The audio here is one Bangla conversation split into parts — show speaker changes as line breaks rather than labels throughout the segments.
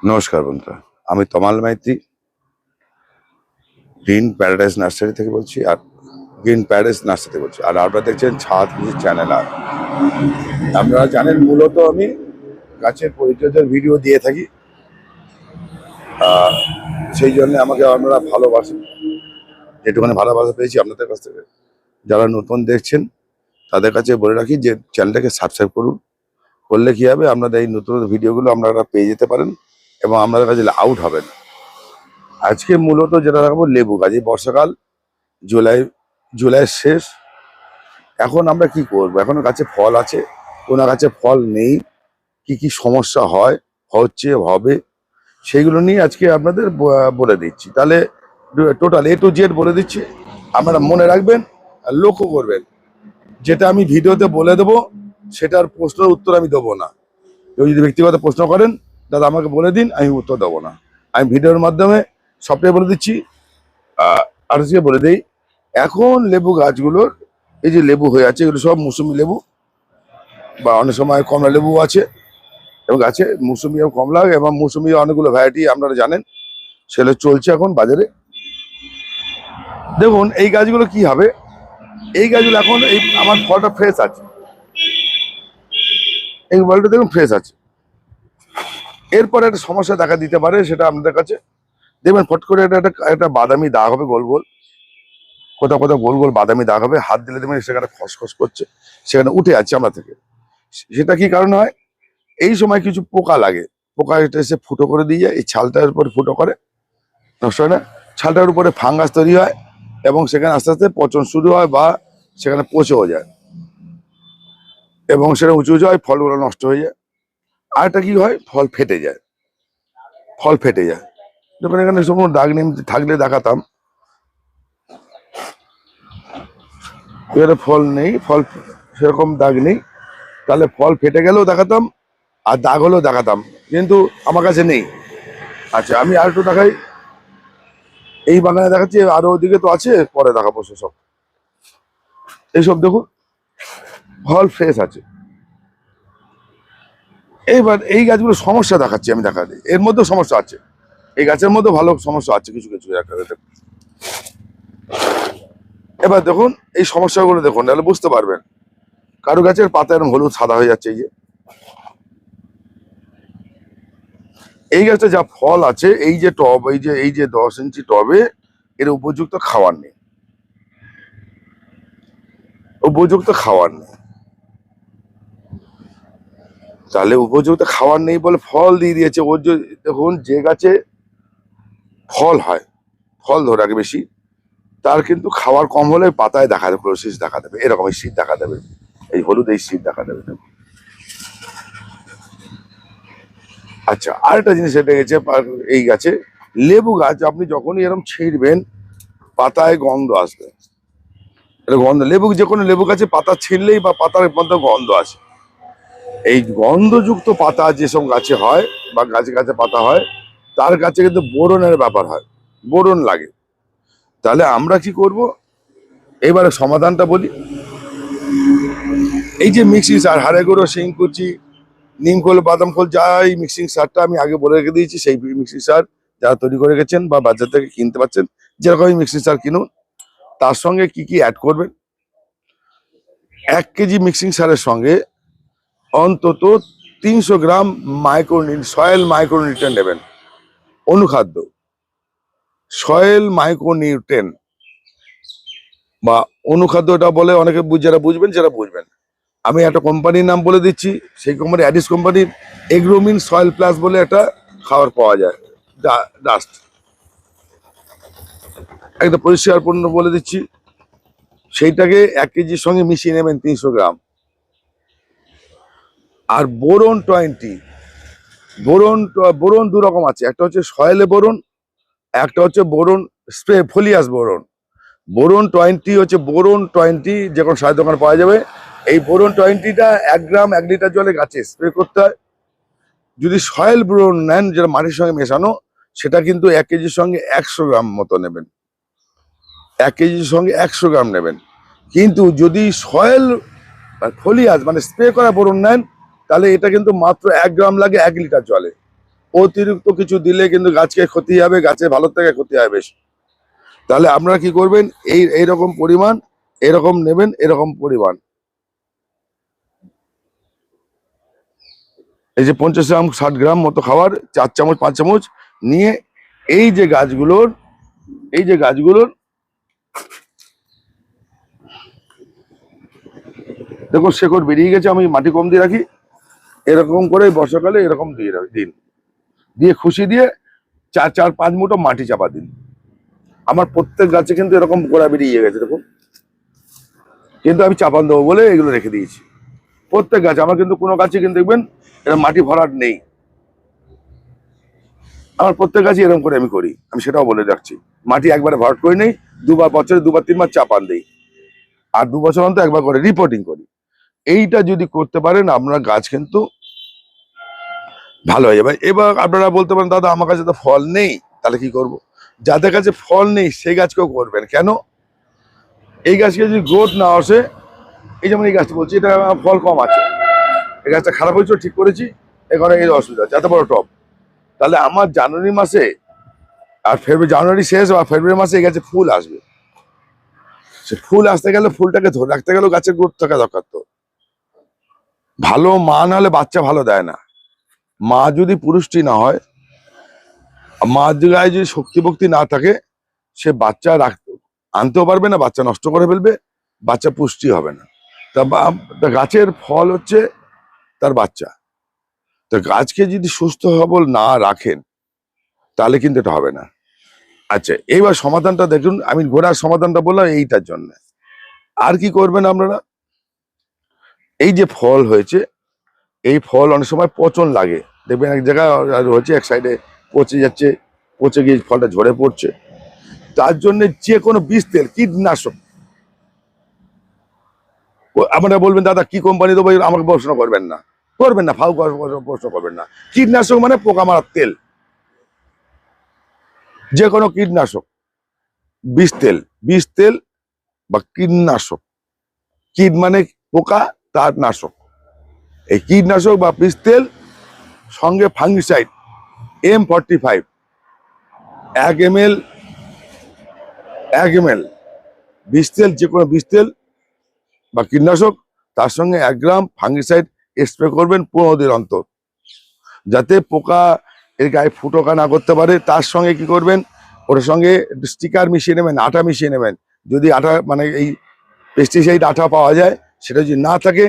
নমস্কার বন্ধুরা, আমি তমাল মাইতি গ্রিন প্যারাডাইস নার্সারি থেকে বলছি। আর গ্রিন প্যারাডাইস নার্সারি থেকে বলছি। আর আপনারা দেখছেন ছাদ কৃষি চ্যানেল। আর আপনারা জানেন মূলত আমি গাছের পরিচর্যার ভিডিও দিয়ে থাকি, সেই জন্য আমাকে আপনারা ভালোবাসেন। যেটুখানি ভালোবাসা পেয়েছি আপনাদের কাছ থেকে, যারা নতুন দেখছেন তাদের কাছে বলে রাখি যে চ্যানেলটাকে সাবস্ক্রাইব করুন। করলে কি হবে, আপনাদের এই নতুন ভিডিওগুলো আপনারা পেয়ে যেতে পারেন এবং আপনাদের কাছে আউট হবেন। আজকে মূলত যেটা রাখবো লেবু গাছ। এই বর্ষাকাল, জুলাইয়ের শেষ। এখন আমরা কি করব? এখন গাছে ফল আছে, কোনো গাছে ফল নেই, কি কি সমস্যা হয়, হচ্ছে, হবে, সেগুলো নিয়ে আজকে আপনাদের বলে দিচ্ছি। তাহলে টোটাল A to Z বলে দিচ্ছি, আপনারা মনে রাখবেন আর লক্ষ্য করবেন। যেটা আমি ভিডিওতে বলে দেবো সেটার প্রশ্নের উত্তর আমি দেবো না। কেউ যদি ব্যক্তিগত প্রশ্ন করেন, দাদা আমাকে বলে দিন, আমি উত্তর দেবো না। আমি ভিডিওর মাধ্যমে সবটাই বলে দিচ্ছি। আর বলে দেই, এখন লেবু গাছগুলোর এই যে লেবু হয়ে আছে, এগুলো সব মৌসুমি লেবু, বা অনেক সময় কমলা লেবু আছে এবং গাছে মৌসুমি এবং কমলা এবং মৌসুমি অনেকগুলো ভ্যারাইটি আপনারা জানেন, সেগুলো চলছে এখন বাজারে। দেখুন এই গাছগুলো কি হবে, এই গাছগুলো এখন এই আমার ফলটা ফ্রেশ আছে, এই ফলটা দেখুন ফ্রেশ আছে। এরপরে একটা সমস্যা দেখা দিতে পারে, সেটা আপনাদের কাছে দেখবেন ফট করে একটা বাদামি দাগ হবে, গোল গোল, কোথাও কোথাও গোল গোল বাদামি দাগ হবে। হাত দিলে দেখবেন সেখানে খসখস করছে, সেখানে উঠে যাচ্ছে আমরা থেকে। সেটা কি কারণ হয়? এই সময় কিছু পোকা লাগে, পোকা এটা এসে ফুটো করে দিয়ে যায়, এই ছালটার উপরে ফুটো করে, নষ্ট হয় না, ছালটার উপরে ফাঙ্গাস তৈরি হয় এবং সেখানে আস্তে আস্তে পচন শুরু হয় বা সেখানে পচেও যায় এবং সেটা উঁচু উঁচু হয়, ফলগুলো নষ্ট হয়ে যায়। আর একটা কি হয়, ফল ফেটে যায়, ফল ফেটে যায়। যখন এখানে কোনো দাগ নেই থাকলে দেখাতাম, এখানে ফল নেই, ফল সেরকম দাগ নেই, তাহলে ফল ফেটে গেলেও দেখাতাম আর দাগ হলেও দেখাতাম, কিন্তু আমার কাছে নেই। আচ্ছা আমি আর একটু দেখাই, এই বাগানে দেখাচ্ছি, আরো ওইদিকে তো আছে, পরে দেখাবো সেসব। এইসব দেখুন ফল ফ্রেশ আছে। এইবার এই গাছগুলো সমস্যা দেখাচ্ছি আমি, দেখাতে এর মধ্যেও সমস্যা আছে, এই গাছের মধ্যে ভালো সমস্যা আছে কিছু কিছু। এবার দেখুন এই সমস্যাগুলো দেখুন, তাহলে বুঝতে পারবেন। কারো গাছের পাতা এরকম হলুদ সাদা হয়ে যাচ্ছে, এই গাছটা যা ফল আছে, এই যে টব, এই যে 10 ইঞ্চি টবে, এর উপযুক্ত খাওয়ার নেই, উপযুক্ত খাওয়ার নেই। তাহলে উপযুক্ত খাওয়ার নেই বলে ফল দিয়ে দিয়েছে। ওর যে দেখুন, যে গাছে ফল হয়, ফল ধরে রাখে বেশি, তার কিন্তু খাওয়ার কম হলে পাতায় দেখা দেবে, ক্লোসিস দেখা দেবে, এরকম এই শীত দেখা দেবে, এই হলুদ এই শীত দেখা দেবে। আচ্ছা আরেকটা জিনিস এটা গেছে, এই গাছে লেবু গাছ আপনি যখনই এরকম ছিঁড়বেন পাতায় গন্ধ আসবে। এটা গন্ধ, লেবু যে কোনো লেবু গাছে পাতা ছিঁড়লেই বা পাতার মধ্যে গন্ধ আছে। এই গন্ধযুক্ত পাতা যেসব গাছে হয় বা গাছে গাছে পাতা হয়, তার গাছে কিন্তু বোরনের ব্যাপার হয়, বোরন লাগে। তাহলে আমরা কি করব, এবারে সমাধানটা বলি। এই যে মিক্সিং সার, হাড়ে গুঁড়ো, শিংকুচি, নিমখোল, বাদাম খোল, যা এই মিক্সিং সারটা আমি আগে বলে রেখে দিয়েছি, সেই মিক্সিং সার যারা তৈরি করে গেছেন বা বাজার থেকে কিনতে পাচ্ছেন, যেরকম মিক্সিং সার কিনুন। তার সঙ্গে কি কি অ্যাড করবেন? 1 কেজি মিক্সিং সারের সঙ্গে অন্তত 300 গ্রাম সয়েল মাইক্রোনিউট্রিয়েন্ট নেবেন, অনুখাদ্য, সয়েল মাইক্রোনিউট্রিয়েন্ট বা অনুখাদ্য, এটা বলে অনেকে যারা বুঝবেন যারা বুঝবেন। আমি একটা কোম্পানির নাম বলে দিচ্ছি, সেই কোম্পানি অ্যাডিস কোম্পানির এগ্রোমিন সয়েল প্লাস বলে একটা খাবার পাওয়া যায়, ডাস্ট, একটা পরিষ্কার পণ্য বলে দিচ্ছি। সেইটাকে 1 কেজির সঙ্গে মিশিয়ে নেবেন 300 গ্রাম। আর বোরন 20, বোরন 2 রকম আছে, একটা হচ্ছে সয়েলে বোরন, একটা হচ্ছে বোরন স্প্রে, ফোলিয়াস বোরন। বোরন 20 হচ্ছে বোরন 20, যে কোনো সারের দোকানে পাওয়া যাবে। এই বোরন 20টা 1 গ্রাম 1 লিটার জলে গাছে স্প্রে করতে হয়। যদি সয়েল বোরন নেন, যেটা মাটির সঙ্গে মেশানো, সেটা কিন্তু 1 কেজির সঙ্গে 100 গ্রাম মতো নেবেন, 1 কেজির সঙ্গে 100 গ্রাম নেবেন। কিন্তু যদি সয়েল ফোলিয়াস মানে স্প্রে করা বোরন নেন, তাহলে এটা কিন্তু মাত্র 1 গ্রাম লাগে 1 লিটার জলে। অতিরিক্ত কিছু দিলে কিন্তু গাছকে ক্ষতি হবে, গাছে ভালো থেকে ক্ষতি হবে বেশি। তাহলে আপনারা কি করবেন, এইরকম পরিমাণ, এরকম নেবেন, এরকম পরিমাণ, এই যে 50 গ্রাম 60 গ্রাম মতো খাবার, 4 চামচ 5 চামচ নিয়ে এই যে গাছগুলোর, দেখো শেকড় বেরিয়ে গেছে, আমি মাটি কম দিয়ে রাখি, এরকম করে বর্ষাকালে এরকম দিয়ে দিন, দিয়ে খুশি দিয়ে 4-5 মুঠো মাটি চাপা দিন। আমার প্রত্যেক গাছে কিন্তু এরকম গোড়া বেরিয়ে গেছে দেখুন, কিন্তু আমি চাপান দেবো বলে এগুলো রেখে দিয়েছি। প্রত্যেক গাছে আমার কিন্তু কোনো গাছে কিন্তু দেখবেন এটা মাটি ভরাট নেই, আমার প্রত্যেক গাছে এরকম করে আমি করি, আমি সেটাও বলে রাখছি। মাটি একবারে ভরাট করে নেই, বছরে 2-3 বার চাপান দিই, আর 2 বছর অন্তর একবার করে রিপোর্টিং করি। এইটা যদি করতে পারেন আপনার গাছ কিন্তু ভালো হয়ে যাবে। এবার আপনারা বলতে পারেন দাদা আমার কাছে তো ফল নেই, তাহলে কি করব? যাদের কাছে ফল নেই সেই গাছকেও করবেন। কেন? এই গাছকে যদি গ্রোথ না আসে, এই যেমন এই গাছটা বলছি, এটা ফল কম আছে, এই গাছটা খারাপ হয়েছে, ঠিক করেছি, এখানে এই অসুবিধা আছে, এত বড় টব। তাহলে আমার জানুয়ারি মাসে আর জানুয়ারি শেষ বা ফেব্রুয়ারি মাসে এই গাছে ফুল আসবে। সে ফুল আসতে গেলে ফুলটাকে ধরে রাখতে গেলেও গাছের গ্রোথ থাকা দরকার। তো ভালো মা না হলে বাচ্চা ভালো দেয় না। মা যদি পুরুষটি না হয়, মার গায়ে যদি শক্তি ভক্তি না থাকে, সে বাচ্চা আনতেও পারবে না, বাচ্চা নষ্ট করে ফেলবে, বাচ্চা পুষ্টি হবে না। তা গাছের ফল হচ্ছে তার বাচ্চা। তো গাছকে যদি সুস্থ সবল না রাখেন তাহলে কিন্তু এটা হবে না। আচ্ছা, এইবার সমাধানটা দেখুন, আমি গোড়ার সমাধানটা বললাম এইটার জন্য। আর কি করবেন আপনারা, এই যে ফল হয়েছে, এই ফল অনেক সময় পচন লাগে, দেখবেন এক জায়গায় হচ্ছে, এক সাইডে পচে যাচ্ছে, পচে গিয়ে ফলটা ঝরে পড়ছে। তার জন্য যে কোনো বিষ তেল, কীটনাশক, আপনারা বলবেন দাদা কি কোম্পানি দেবো, আমাকে প্রশ্ন করবেন না, ফাউ প্রশ্ন করবেন না। কীটনাশক মানে পোকা মারার তেল, যে কোনো কীটনাশক, বিষ তেল বা কীটনাশক, কীট মানে পোকা, তার নাশক, এই কীটনাশক বা বিষ তেল সঙ্গে ফাঙ্গিসাইড M45 1 ml, বিষ তেল, যে কোনো বিষ তেল বা কীটনাশক, তার সঙ্গে 1 গ্রাম ফাঙ্গিসাইড স্প্রে করবেন 15 দিন অন্তর, যাতে পোকা এর গায়ে ফুটোকা না করতে পারে। তার সঙ্গে কি করবেন, ওর সঙ্গে স্টিকার মিশিয়ে নেবেন, আটা মিশিয়ে নেবেন। যদি আটা মানে এই পেস্টিসাইড আটা পাওয়া যায়, সেটা যদি না থাকে,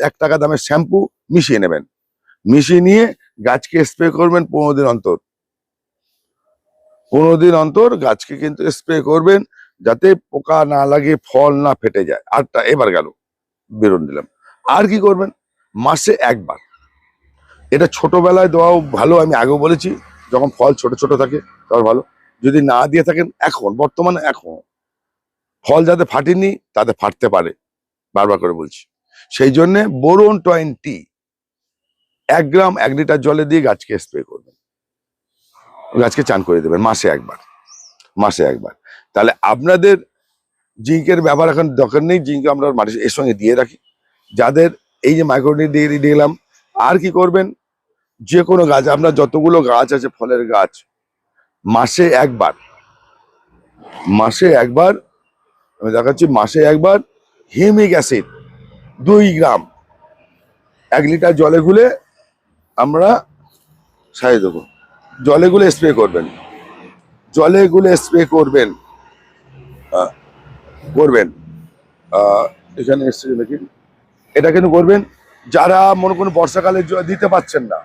1 টাকা দামের শ্যাম্পু মিশিয়ে নেবেন, মিশিয়ে নিয়ে গাছকে স্প্রে করবেন 15 দিন অন্তর। 15 দিন অন্তর গাছকে কিন্তু স্প্রে করবেন, যাতে পোকা না লাগে, ফল না ফেটে যায়। আরটা এবার গেল, বেরোন দিলাম। আর কি করবেন, মাসে 1 বার, এটা ছোটবেলায় দেওয়াও ভালো, আমি আগেও বলেছি, যখন ফল ছোট ছোট থাকে তখন ভালো। যদি না দিয়ে থাকেন, বর্তমানে এখন ফল যাতে ফাটেনি তাতে ফাটতে পারে, বারবার করে বলছি, সেই জন্য বোরন 20 1 গ্রাম 1 লিটার জলে দিয়ে গাছকে স্প্রে করবেন, গাছকে চান করে দেবেন মাসে একবার। তাহলে আপনাদের জিঙ্কের ব্যবহার এখন দরকার নেই, জিঙ্ক আমরা মাটির এর সঙ্গে দিয়ে রাখি, যাদের এই যে মাইক্রোনিউট্রিয়েন্ট দিয়ে দিলাম। আর কি করবেন, যে কোনো গাছ, আপনার যতগুলো গাছ আছে ফলের গাছ, মাসে একবার, আমি দেখাচ্ছি, মাসে একবার হিউমিক অ্যাসিড 2 গ্রাম 1 লিটার জলে গুলে আমরা সারিয়ে দেবো, জলে গুলে স্প্রে করবেন, আহ, করবেন। এখানে এসছে নাকি, এটা কিন্তু করবেন যারা মনে করুন বর্ষাকালে দিতে পারছেন না,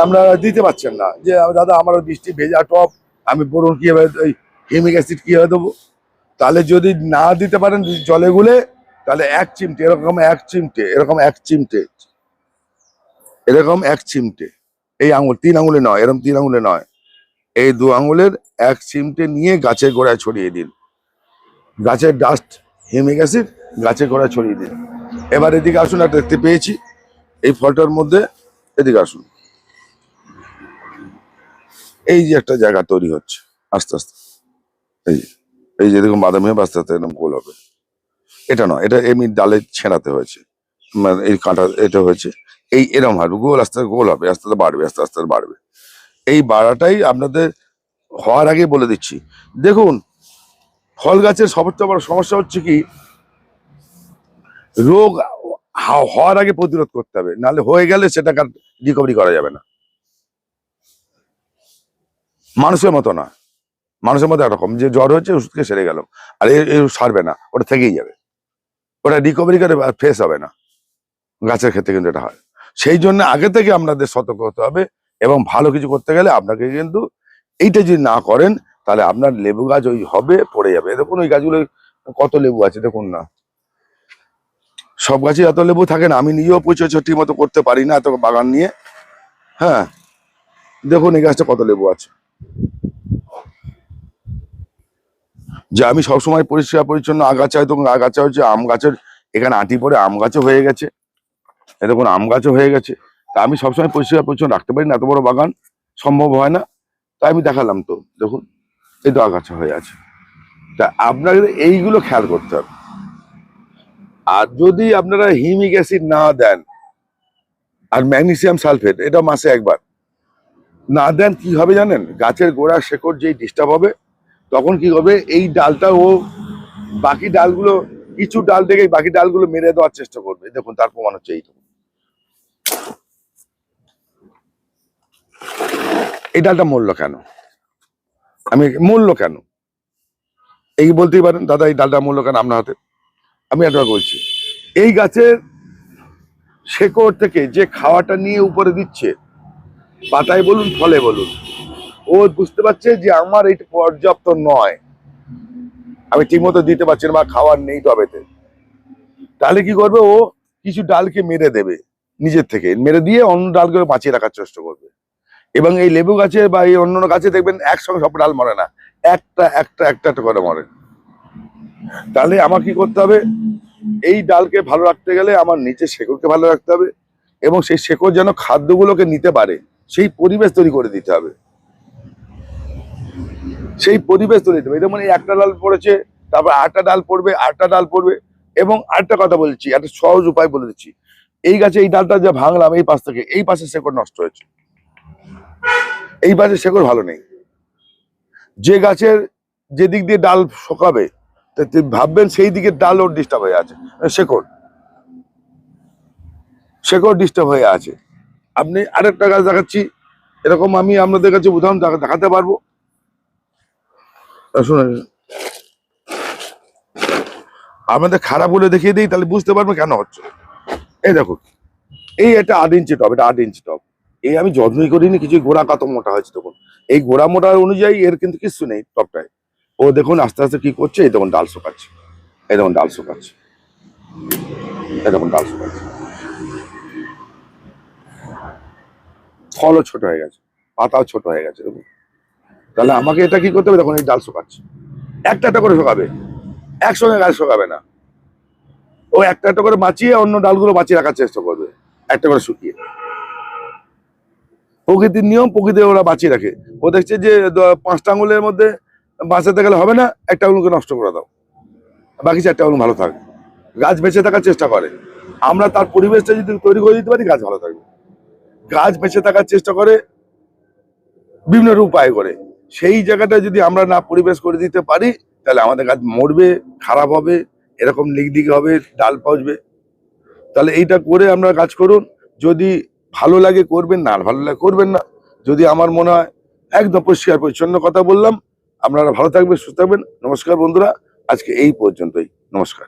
আমরা দিতে পারছেন না, যে দাদা আমার বৃষ্টি ভেজা টপ, আমি বলুন কিভাবে ওই হিউমিক অ্যাসিড কিভাবে দেবো। তাহলে যদি না দিতে পারেন জলে গুলে, তাহলে 1 চিমটে, এরকম 1 চিমটে, এই আঙুল 3 আঙুলে নয়, এরকম 3 আঙুলে নয়, এই 2 আঙুলের 1 চিমটে নিয়ে গাছের গোড়ায় ছড়িয়ে দিন, গাছের ডাস্ট হিউমিক অ্যাসিড গাছের গোড়ায় ছড়িয়ে দিন। এবার এদিকে আসুন, একটা দেখতে পেয়েছি এই ফলটার মধ্যে, এদিকে আসুন, এই যে একটা জায়গা তৈরি হচ্ছে আস্তে আস্তে, এই যে এরকম বাদামি হবে, আস্তে আস্তে এরকম গোল হবে। এটা নয়, এটা এমনি ডালে ছেঁড়াতে হয়েছে, মানে এই কাঁটা এটা হয়েছে, এই এরম হবে, গোল আস্তে আস্তে গোল হবে, আস্তে আস্তে বাড়বে, আস্তে আস্তে বাড়বে। এই বাড়াটাই আপনাদের হওয়ার আগে বলে দিচ্ছি। দেখুন, ফল গাছের সবচেয়ে বড় সমস্যা হচ্ছে কি, রোগ হওয়ার আগে প্রতিরোধ করতে হবে, নাহলে হয়ে গেলে সেটাকে রিকভারি করা যাবে না। মানুষের মতো না, মানুষের মতো একরকম, যে জ্বর হয়েছে ওষুধকে সেরে গেল, আর সারবে না, ওটা থেকেই যাবে, ওটা রিকভারি করে ফ্রেশ হবে না। গাছের ক্ষেত্রে কিন্তু এটা হয়। সেই জন্য আগে থেকে আপনাদের সতর্ক হতে হবে, এবং ভালো কিছু করতে গেলে আপনাকে কিন্তু এইটা যদি না করেন, তাহলে আপনার লেবু গাছ ওই হবে, পড়ে যাবে। দেখুন ওই গাছগুলো কত লেবু আছে দেখুন না, সব গাছে এত লেবু থাকে না। আমি নিজেও পরিচর্যা ঠিক মতো করতে পারি না এত বাগান নিয়ে। হ্যাঁ, দেখুন এই গাছটা কত লেবু আছে। যে আমি সবসময় পরিষ্কার পরিচ্ছন্ন আগাছা, দেখুন আগাছা হচ্ছে আম গাছের, এখানে আঁটি পড়ে আম গাছও হয়ে গেছে, এ দেখুন আম গাছও হয়ে গেছে। তা আমি সবসময় পরিষ্কার পরিচ্ছন্ন রাখতে পারি না, এত বড় বাগান সম্ভব হয় না, তাই আমি দেখালাম। তো দেখুন এই তো আগাছা হয়ে আছে। তা আপনাদের এইগুলো খেয়াল করতে হবে। আর যদি আপনারা হিউমিক অ্যাসিড না দেন, আর ম্যাগনেসিয়াম সালফেট এটা মাসে একবার না দেন, কি হবে জানেন, গাছের গোড়া শেকড় যেই ডিস্টার্ব হবে, তখন কি হবে, এই ডালটা ও বাকি ডালগুলো, কিছু ডাল থেকে বাকি ডালগুলো মেরে দেওয়ার চেষ্টা করবে। দেখুন তার প্রমাণ হচ্ছে এইটুকু, এই ডালটা মরলো কেন, আমি মরলো কেন এই বলতেই পারেন, দাদা এই ডালটা মরলো কেন আপনার হাতে। আমি একটা বলছি, এই গাছের শেকড় থেকে যে খাওয়াটা নিয়ে উপরে দিচ্ছে, পাতায় বলুন ফলে বলুন, ও বুঝতে পারছে যে আমার এটা পর্যাপ্ত নয়, আমি ঠিক মতো দিতে পারছি না, বা খাওয়ার নেই টবেতে। তাহলে কি করবে, ও কিছু ডালকে মেরে দেবে, নিজের থেকে মেরে দিয়ে অন্য ডালগুলো বাঁচিয়ে রাখার চেষ্টা করবে। এবং এই লেবু গাছে বা এই অন্য গাছে দেখবেন একসঙ্গে সব ডাল মরে না, একটা একটা একটা একটা করে মরে। তাহলে আমার কি করতে হবে, এই ডালকে ভালো রাখতে গেলে আমার নিচের শেকড়কে ভালো রাখতে হবে, এবং সেই শেকড় যেন খাদ্যগুলোকে নিতে পারে, সেই পরিবেশ তৈরি করে দিতে হবে। সেই পরিবেশ তৈরি দিতে হবে। যেমন এই একটা ডাল পড়েছে, তারপর আটটা ডাল পড়বে, আটটা ডাল পড়বে। এবং আরেকটা কথা বলছি, একটা সহজ উপায় বলে দিচ্ছি, এই গাছে এই ডালটা যা ভাঙলাম এই পাশ থেকে, এই পাশে শেকড় নষ্ট হয়েছে, এই পাশে শেকড় ভালো নেই। যে গাছের যে দিক দিয়ে ডাল শোকাবে, ভাববেন সেই দিকে ডাল ওর ডিস্টার্ব হয়ে আছে, শেকড় শেকড় ডিস্টার্ব হয়ে আছে। আপনি আরেকটা গাছ দেখাচ্ছি, এরকম আমি আপনাদের কাছে উদাহরণ দেখাতে পারবো। শুনুন, আপনাদের খারাপ বলে দেখিয়ে দিই, তাহলে বুঝতে পারবেন কেন হচ্ছে। এই দেখুন, এই একটা 8 ইঞ্চি টব, এটা 8 ইঞ্চি টব, এই আমি যত্নই করিনি, কিছু গোড়া কত মোটা হয়েছে দেখুন। এই গোড়া মোটা অনুযায়ী এর কিন্তু কিছু নেই টবটায়। ও দেখুন আস্তে আস্তে কি করছে, এই দেখুন ডাল শুকাচ্ছে, এই দেখুন ডাল শুকাচ্ছে, এই দেখুন ডাল শুকাচ্ছে, ফলও ছোট হয়ে গেছে, পাতাও ছোট হয়ে গেছে দেখুন। তাহলে আমাকে এটা কি করতে হবে, দেখুন এই ডাল শুকাচ্ছে, একটা একটা করে শুকাবে, একসঙ্গে গাছ শুকাবে না, ও একটা একটা করে বাঁচিয়ে অন্য ডালগুলো বাঁচিয়ে রাখার চেষ্টা করবে, একটা করে শুকিয়ে। প্রকৃতির নিয়ম, প্রকৃতি ওরা বাঁচিয়ে রাখে। ও দেখছে যে 5টা আঙুলের মধ্যে বাঁচাতে গেলে হবে না, একটা আঙুলকে নষ্ট করে দাও, বাকি 4টা আঙুল ভালো থাকবে। গাছ বেঁচে থাকার চেষ্টা করে, আমরা তার পরিবেশটা যদি তৈরি করে দিতে পারি, গাছ ভালো থাকবে। গাছ বেঁচে থাকার চেষ্টা করে বিভিন্ন উপায় করে, সেই জায়গাটা যদি আমরা না পরিবেশ করে দিতে পারি, তাহলে আমাদের গাছ মরবে, খারাপ হবে, এরকম লিকদিকে হবে, ডাল পচবে। তাহলে এইটা করে আমরা কাজ করুন। যদি ভালো লাগে করবেন, না ভালো লাগে করবেন না। যদি আমার মনে হয়, একদম পরিষ্কার পরিচ্ছন্ন কথা বললাম। আপনারা ভালো থাকবেন, সুস্থ থাকবেন। নমস্কার বন্ধুরা, আজকে এই পর্যন্তই। নমস্কার।